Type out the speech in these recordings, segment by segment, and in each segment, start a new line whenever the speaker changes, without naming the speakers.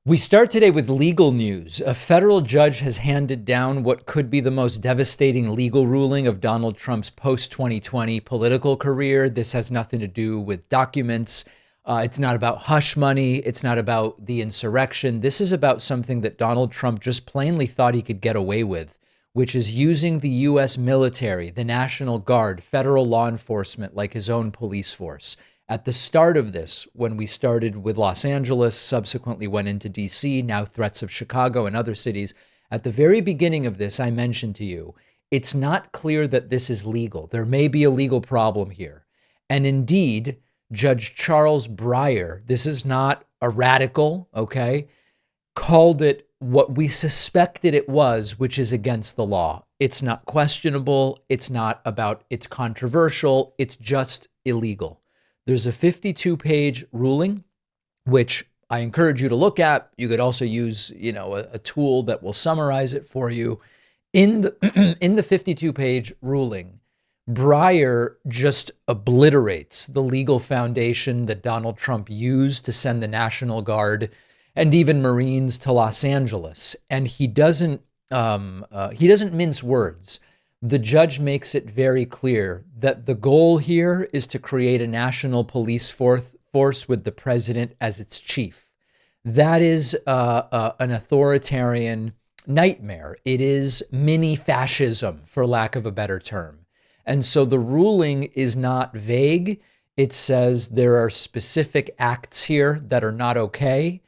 We start today with legal news. A federal judge has handed down what could be the most devastating legal ruling of Donald Trump's post-2020 political career. This has nothing to do with documents. It's not about hush money. It's not about the insurrection. This is about something that Donald Trump just plainly thought he could get away with, which is using the U.S. military, the National Guard, federal law enforcement like his own police force. At the start of this, when we started with Los Angeles, subsequently went into D.C., now threats of Chicago and other cities, at the very beginning of this, I mentioned to you, it's not clear that this is legal. There may be a legal problem here. And indeed, Judge Charles Breyer, this is not a radical, okay, called it what we suspected it was, which is against the law. It's not questionable. It's not about, it's controversial. It's just illegal. There's a 52-page ruling, which I encourage you to look at. You could also use, a tool that will summarize it for you. In the in the 52-page ruling, Breyer just obliterates the legal foundation that Donald Trump used to send the National Guard and even Marines to Los Angeles, and he doesn't mince words. The judge makes it very clear that the goal here is to create a national police force with the president as its chief. That is an authoritarian nightmare. It is mini fascism, for lack of a better term. And so the ruling is not vague. It says there are specific acts here that are not okay.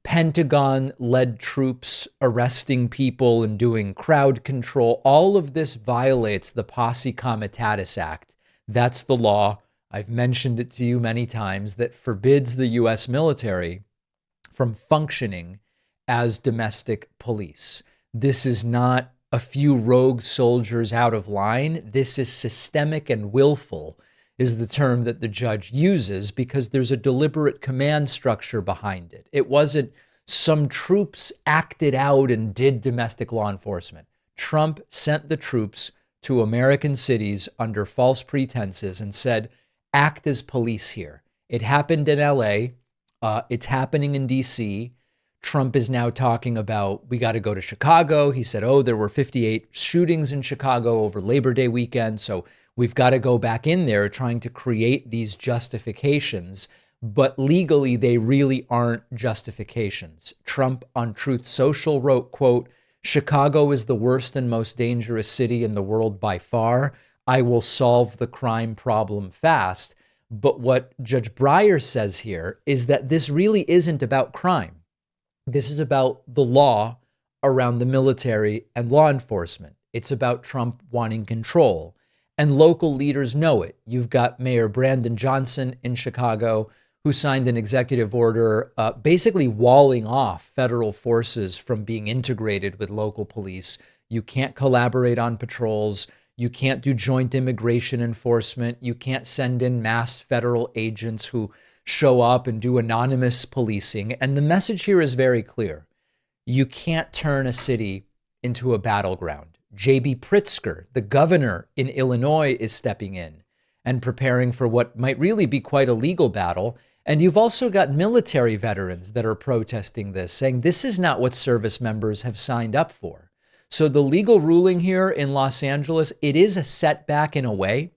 Pentagon-led troops arresting people and doing crowd control. All of this violates the Posse Comitatus Act. That's the law. I've mentioned it to you many times that forbids the U.S. military from functioning as domestic police. This is not a few rogue soldiers out of line. This is systemic and willful, is the term that the judge uses, because there's a deliberate command structure behind it. It wasn't some troops acted out and did domestic law enforcement. Trump sent the troops to American cities under false pretenses and said, act as police here. It happened in LA. It's happening in DC. Trump is now talking about, we got to go to Chicago. He said, there were 58 shootings in Chicago over Labor Day weekend. So we've got to go back in there trying to create these justifications. But legally, they really aren't justifications. Trump on Truth Social wrote, quote, Chicago is the worst and most dangerous city in the world by far. I will solve the crime problem fast. But what Judge Breyer says here is that this really isn't about crime. This is about the law around the military and law enforcement. It's about Trump wanting control. And local leaders know it. You've got Mayor Brandon Johnson in Chicago, who signed an executive order basically walling off federal forces from being integrated with local police. You can't collaborate on patrols. You can't do joint immigration enforcement. You can't send in masked federal agents who show up and do anonymous policing. And the message here is very clear. You can't turn a city into a battleground. J.B. Pritzker, the governor in Illinois, is stepping in and preparing for what might really be quite a legal battle. And you've also got military veterans that are protesting this, saying this is not what service members have signed up for. So the legal ruling here in Los Angeles, it is a setback in a way,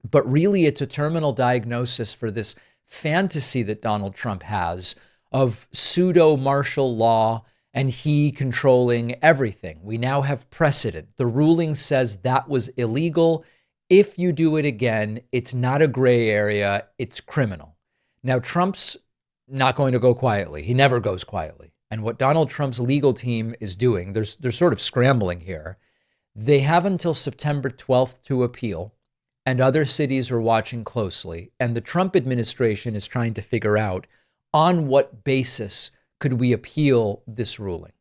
but really it's a terminal diagnosis for this fantasy that Donald Trump has of pseudo martial law and he controlling everything. We now have precedent. The ruling says that was illegal. If you do it again, it's not a gray area, it's criminal. Now, Trump's not going to go quietly. He never goes quietly. And what Donald Trump's legal team is doing, they're sort of scrambling here. They have until September 12th to appeal, and other cities are watching closely. And the Trump administration is trying to figure out on what basis could we appeal this ruling.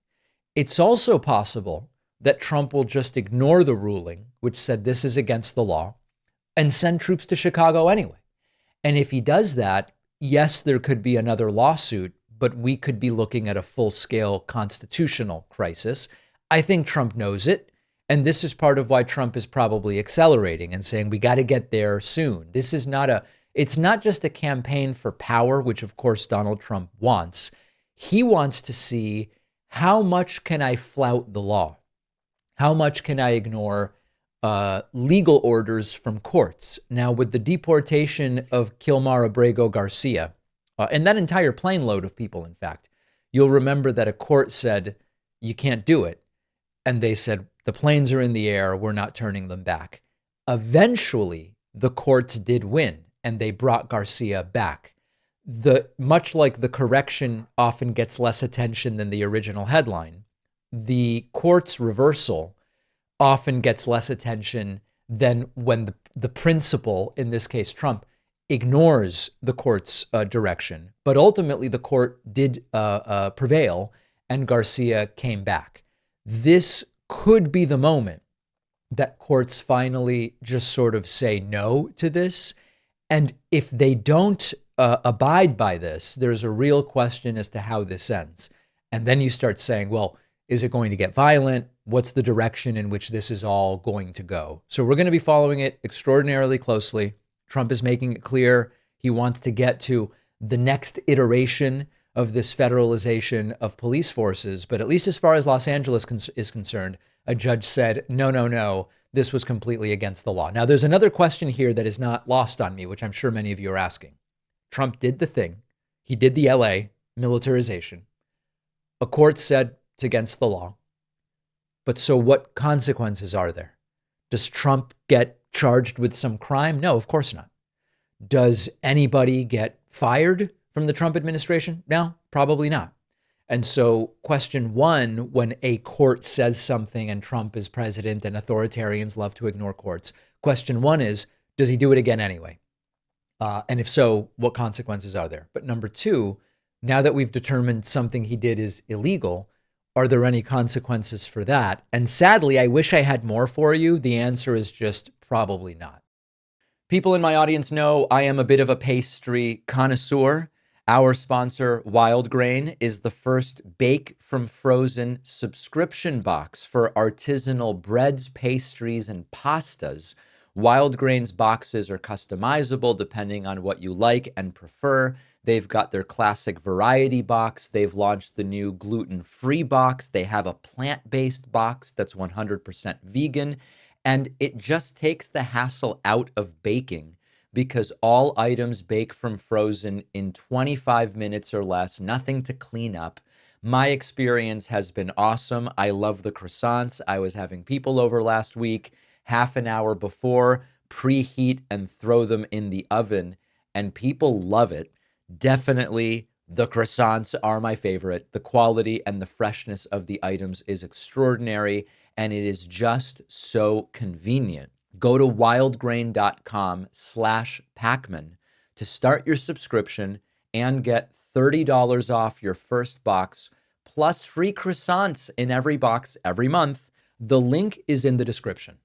It's also possible that Trump will just ignore the ruling, which said this is against the law, and send troops to Chicago anyway. And if he does that, yes, there could be another lawsuit, but we could be looking at a full-scale constitutional crisis. I think Trump knows it. And this is part of why Trump is probably accelerating and saying, we got to get there soon. This is not it's not just a campaign for power, which of course Donald Trump wants. He wants to see, how much can I flout the law? How much can I ignore legal orders from courts? Now, with the deportation of Kilmar Abrego Garcia, and that entire plane load of people, in fact, you'll remember that a court said, you can't do it. And they said, the planes are in the air, we're not turning them back. Eventually, the courts did win, and they brought Garcia back. Much like the correction often gets less attention than the original headline, the court's reversal often gets less attention than when the principal, in this case Trump, ignores the court's direction. But ultimately, the court did prevail, and Garcia came back. This could be the moment that courts finally just sort of say no to this. And if they don't abide by this, there's a real question as to how this ends. And then you start saying, well, is it going to get violent? What's the direction in which this is all going to go? So we're going to be following it extraordinarily closely. Trump is making it clear he wants to get to the next iteration of this federalization of police forces. But at least as far as Los Angeles is concerned, a judge said, no, this was completely against the law. Now, there's another question here that is not lost on me, which I'm sure many of you are asking. Trump did the thing. He did the LA militarization. A court said it's against the law. But so what consequences are there? Does Trump get charged with some crime? No, of course not. Does anybody get fired from the Trump administration? No, probably not. And so question one, when a court says something and Trump is president and authoritarians love to ignore courts, question one is, does he do it again anyway? And if so, what consequences are there? But number two, now that we've determined something he did is illegal, are there any consequences for that? And sadly, I wish I had more for you. The answer is just probably not. People in my audience know I am a bit of a pastry connoisseur. Our sponsor, Wild Grain, is the first bake from frozen subscription box for artisanal breads, pastries, and pastas. Wild Grain's boxes are customizable depending on what you like and prefer. They've got their classic variety box. They've launched the new gluten-free box. They have a plant-based box that's 100% vegan. And it just takes the hassle out of baking, because all items bake from frozen in 25 minutes or less, nothing to clean up. My experience has been awesome. I love the croissants. I was having people over last week, half an hour before, preheat and throw them in the oven, and people love it. Definitely, the croissants are my favorite. The quality and the freshness of the items is extraordinary, and it is just so convenient. Go to wildgrain.com/Pakman to start your subscription and get $30 off your first box, plus free croissants in every box every month. The link is in the description.